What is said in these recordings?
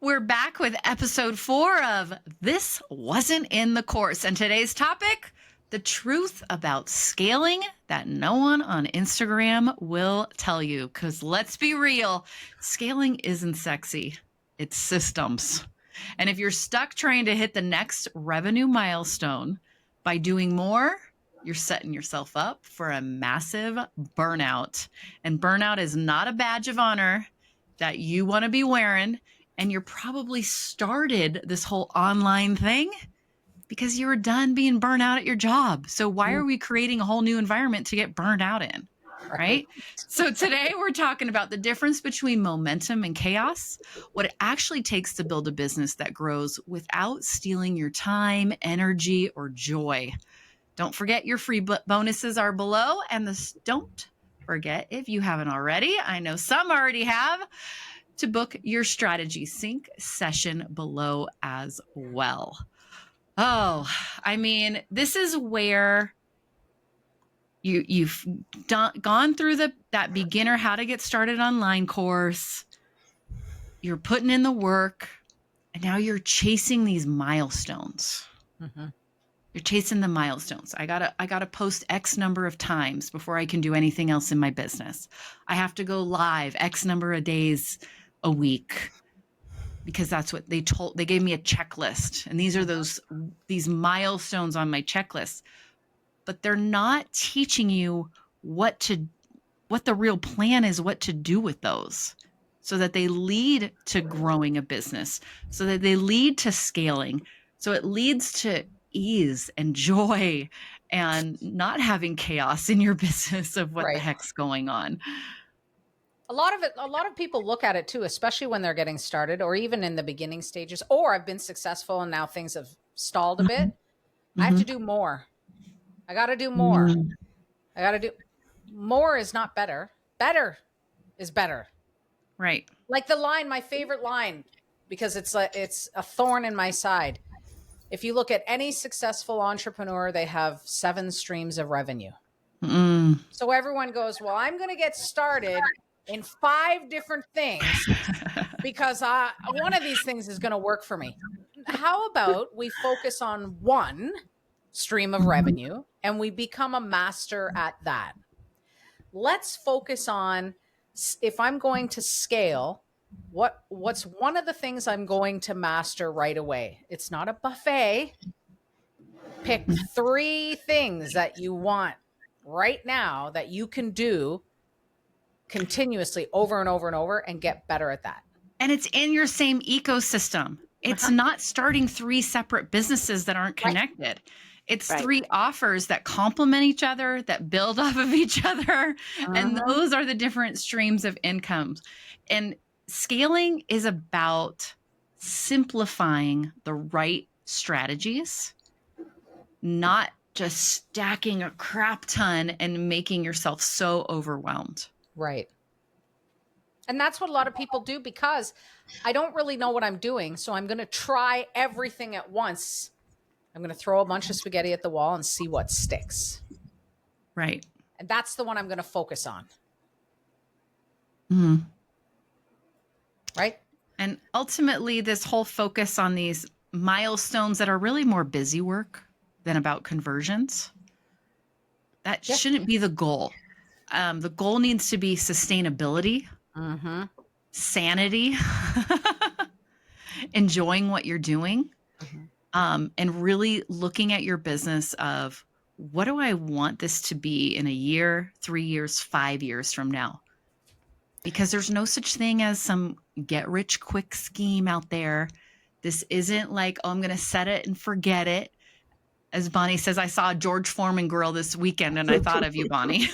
We're back with episode 4 of This Wasn't in the Course. And today's topic, the truth about scaling that no one on Instagram will tell you. Because let's be real, scaling isn't sexy. It's systems. And if you're stuck trying to hit the next revenue milestone by doing more, you're setting yourself up for a massive burnout. And burnout is not a badge of honor that you want to be wearing. And you're probably started this whole online thing because you were done being burnt out at your job. So why are we creating a whole new environment to get burned out in? Right? So today we're talking about the difference between momentum and chaos, what it actually takes to build a business that grows without stealing your time, energy, or joy. Don't forget your free bonuses are below. And don't forget, if you haven't already, I know some already have, to book your strategy sync session below as well. Oh, I mean, this is where you've gone through that beginner how to get started online course. You're putting in the work, and now you're chasing these milestones. Mm-hmm. You're chasing the milestones. I gotta post X number of times before I can do anything else in my business. I have to go live X number of days a week because that's what they gave me a checklist. And these are these milestones on my checklist, but they're not teaching you what the real plan is, what to do with those so that they lead to growing a business, so that they lead to scaling. So it leads to ease and joy and not having chaos in your business of what the heck's going on. A lot of people look at it too, especially when they're getting started or even in the beginning stages, or I've been successful and now things have stalled a bit. Mm-hmm. I have to do more. I got to do more. Mm-hmm. More is not better. Better is better. Right. Like the line, my favorite line, because it's a thorn in my side. If you look at any successful entrepreneur, they have 7 streams of revenue. Mm. So everyone goes, well, I'm going to get started in 5 different things because one of these things is going to work for me. How about we focus on one stream of revenue and we become a master at that? Let's focus on, if I'm going to scale, what's one of the things I'm going to master right away? It's not a buffet. Pick 3 things that you want right now that you can do continuously over and over and over and get better at that. And it's in your same ecosystem. It's not starting 3 separate businesses that aren't connected. Right. It's 3 offers that complement each other, that build off of each other. And those are the different streams of income. And scaling is about simplifying the right strategies, not just stacking a crap ton and making yourself so overwhelmed. Right. And that's what a lot of people do, because I don't really know what I'm doing. So I'm going to try everything at once. I'm going to throw a bunch of spaghetti at the wall and see what sticks. Right. And that's the one I'm going to focus on. Mm-hmm. Right. And ultimately, this whole focus on these milestones that are really more busy work than about conversions, that shouldn't be the goal. The goal needs to be sustainability, sanity, enjoying what you're doing, and really looking at your business of, what do I want this to be in a year, 3 years, 5 years from now? Because there's no such thing as some get rich quick scheme out there. This isn't like, oh, I'm going to set it and forget it. As Bonnie says, I saw a George Foreman grill this weekend and I thought of you, Bonnie,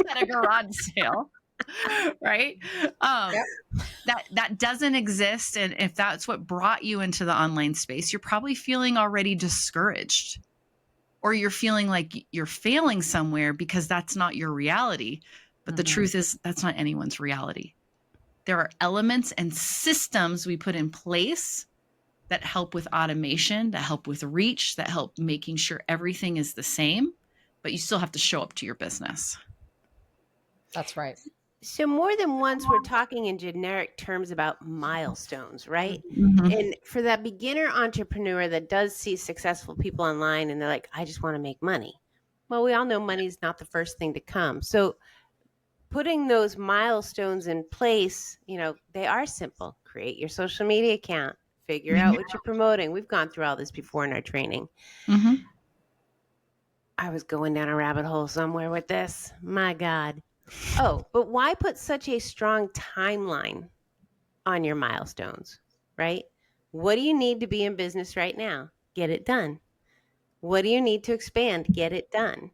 at a garage sale, right? That doesn't exist. And if that's what brought you into the online space, you're probably feeling already discouraged, or you're feeling like you're failing somewhere because that's not your reality. But the truth is, that's not anyone's reality. There are elements and systems we put in place that help with automation, that help with reach, that help making sure everything is the same, but you still have to show up to your business. That's right. So more than once, we're talking in generic terms about milestones, right? Mm-hmm. And for that beginner entrepreneur that does see successful people online and they're like, I just want to make money. Well, we all know money is not the first thing to come. So putting those milestones in place, they are simple. Create your social media account, figure out what you're promoting. We've gone through all this before in our training. Mm-hmm. I was going down a rabbit hole somewhere with this. My God. Oh, but why put such a strong timeline on your milestones, right? What do you need to be in business right now? Get it done. What do you need to expand? Get it done.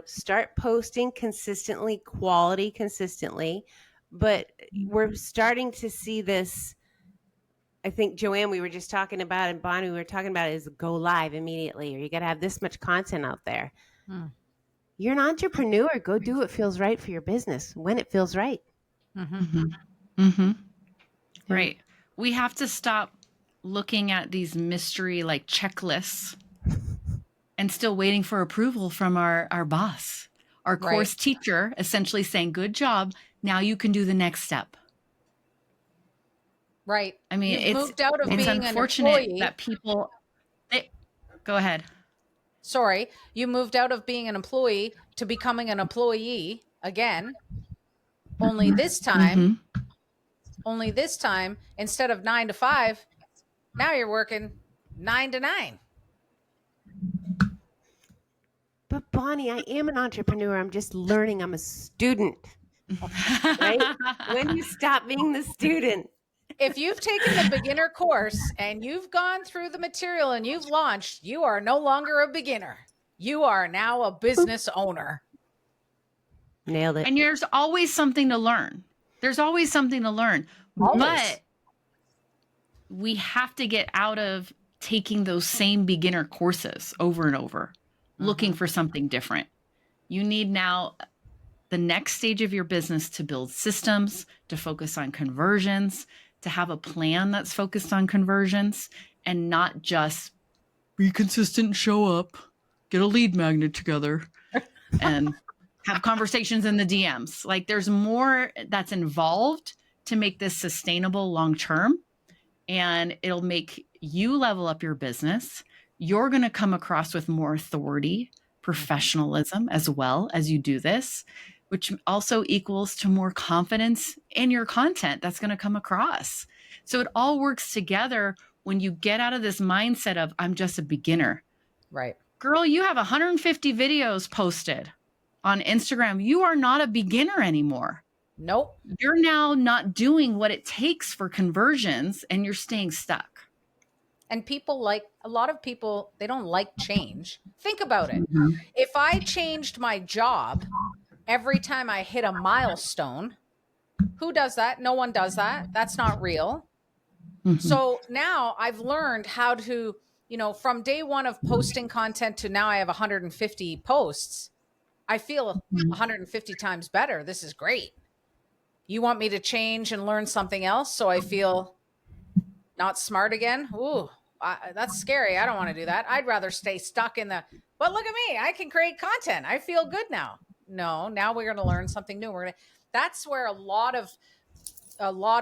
Start posting consistently, quality consistently. But we're starting to see this. I think, Joanne, we were just talking about, and Bonnie, we were talking about, is go live immediately, or you got to have this much content out there. You're an entrepreneur. Go do what feels right for your business when it feels right. Mm-hmm. Mm-hmm. Right. We have to stop looking at these mystery like checklists and still waiting for approval from our boss, our course teacher, essentially saying, good job. Now you can do the next step. Right. I mean, You've moved out of it's being unfortunate an employee. that people, go ahead. Sorry. You moved out of being an employee to becoming an employee again. Only this time, instead of 9 to 5, now you're working 9 to 9. But Bonnie, I am an entrepreneur. I'm just learning. I'm a student. Right? When you stop being the student. If you've taken the beginner course and you've gone through the material and you've launched, you are no longer a beginner. You are now a business owner. Nailed it. And there's always something to learn. There's always something to learn. Always. But we have to get out of taking those same beginner courses over and over, looking for something different. You need now the next stage of your business to build systems, to focus on conversions, to have a plan that's focused on conversions, and not just be consistent, show up, get a lead magnet together, and have conversations in the DMs. Like there's more that's involved to make this sustainable long term, and it'll make you level up your business. You're going to come across with more authority, professionalism as well as you do this, which also equals to more confidence in your content that's going to come across. So it all works together when you get out of this mindset of, I'm just a beginner. Right. Girl, you have 150 videos posted on Instagram. You are not a beginner anymore. Nope. You're now not doing what it takes for conversions and you're staying stuck. And a lot of people, they don't like change. Think about it. If I changed my job every time I hit a milestone, who does that? No one does that. That's not real. So now I've learned how to, from day one of posting content to now I have 150 posts. I feel 150 times better. This is great. You want me to change and learn something else so I feel not smart again? Ooh, that's scary. I don't want to do that. I'd rather stay stuck but look at me. I can create content. I feel good now. No, now we're going to learn something new. That's where a lot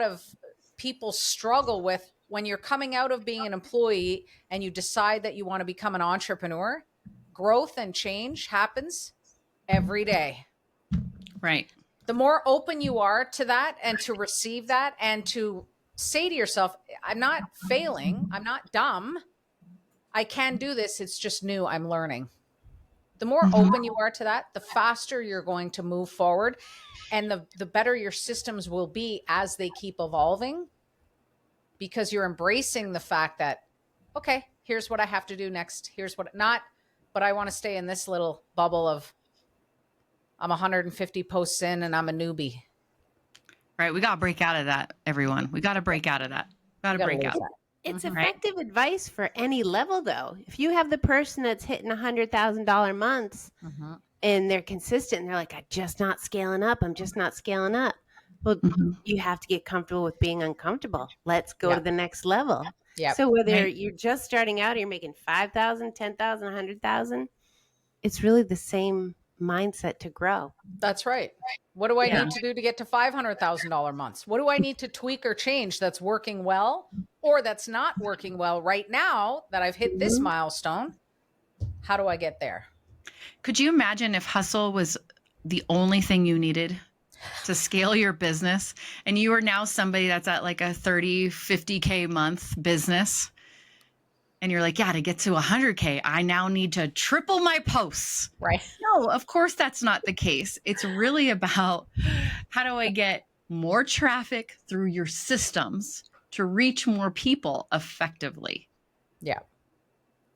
of people struggle with when you're coming out of being an employee and you decide that you want to become an entrepreneur. Growth and change happens every day. Right. The more open you are to that and to receive that and to say to yourself, I'm not failing. I'm not dumb. I can do this. It's just new. I'm learning. The more open you are to that, the faster you're going to move forward and the better your systems will be as they keep evolving, because you're embracing the fact that, okay, here's what I have to do next. But I want to stay in this little bubble of I'm 150 posts in and I'm a newbie. Right. We got to break out of that, everyone. We got to break out of that. It's effective advice for any level, though. If you have the person that's hitting $100,000 months and they're consistent and they're like, I'm just not scaling up. Well, you have to get comfortable with being uncomfortable. Let's go to the next level. Yep. So whether you're just starting out or you're making 5,000, 10,000, 100,000, it's really the same mindset to grow. That's right. What do I need to do to get to $500,000 months? What do I need to tweak or change that's working well or that's not working well right now that I've hit this milestone? How do I get there? Could you imagine if hustle was the only thing you needed to scale your business, and you are now somebody that's at like a 30, 50K month business, and you're like, yeah, to get to 100K, I now need to triple my posts. Right. No, of course that's not the case. It's really about how do I get more traffic through your systems to reach more people effectively. Yeah.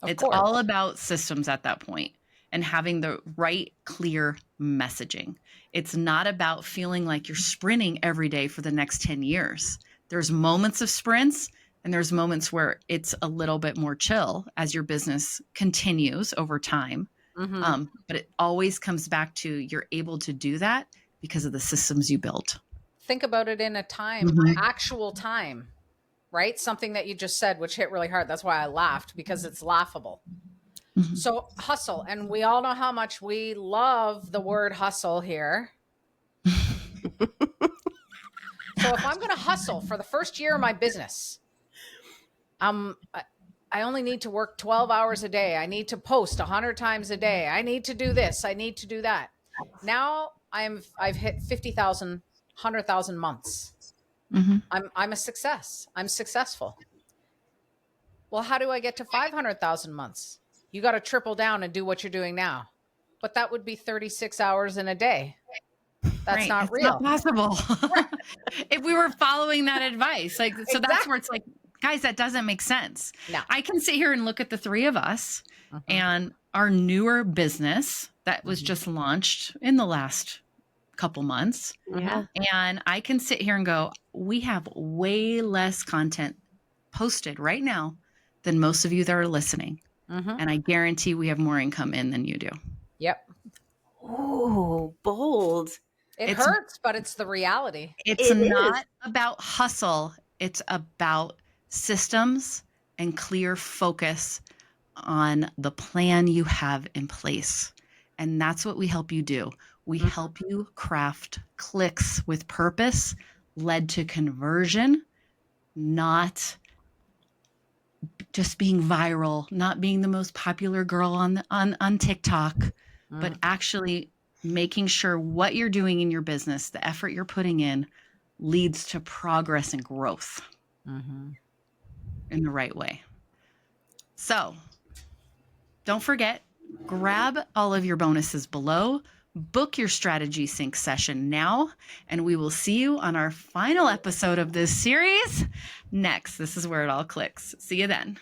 It's all about systems at that point and having the right, clear messaging. It's not about feeling like you're sprinting every day for the next 10 years. There's moments of sprints and there's moments where it's a little bit more chill as your business continues over time. But it always comes back to you're able to do that because of the systems you built. Think about it in a time, actual time, right? Something that you just said, which hit really hard. That's why I laughed, because it's laughable. So hustle. And we all know how much we love the word hustle here. So if I'm going to hustle for the first year of my business, I only need to work 12 hours a day. I need to post 100 times a day. I need to do this. I need to do that. Now I've hit 50,000, 100,000 months. I'm a success. I'm successful. Well, how do I get to 500,000 months? You got to triple down and do what you're doing now. But that would be 36 hours in a day. That's not real. Not possible. If we were following that advice, like, so that's where it's like, guys, that doesn't make sense. No. I can sit here and look at the three of us and our newer business that was just launched in the last couple months. Yeah. And I can sit here and go, we have way less content posted right now than most of you that are listening. And I guarantee we have more income in than you do. Yep. Oh, bold. It hurts, but it's the reality. It's not about hustle. It's about systems and clear focus on the plan you have in place. And that's what we help you do. We help you craft clicks with purpose led to conversion, not just being viral, not being the most popular girl on TikTok, but actually making sure what you're doing in your business, the effort you're putting in, leads to progress and growth in the right way. So don't forget, grab all of your bonuses below, book your strategy sync session now, and we will see you on our final episode of this series next. This is where it all clicks. See you then.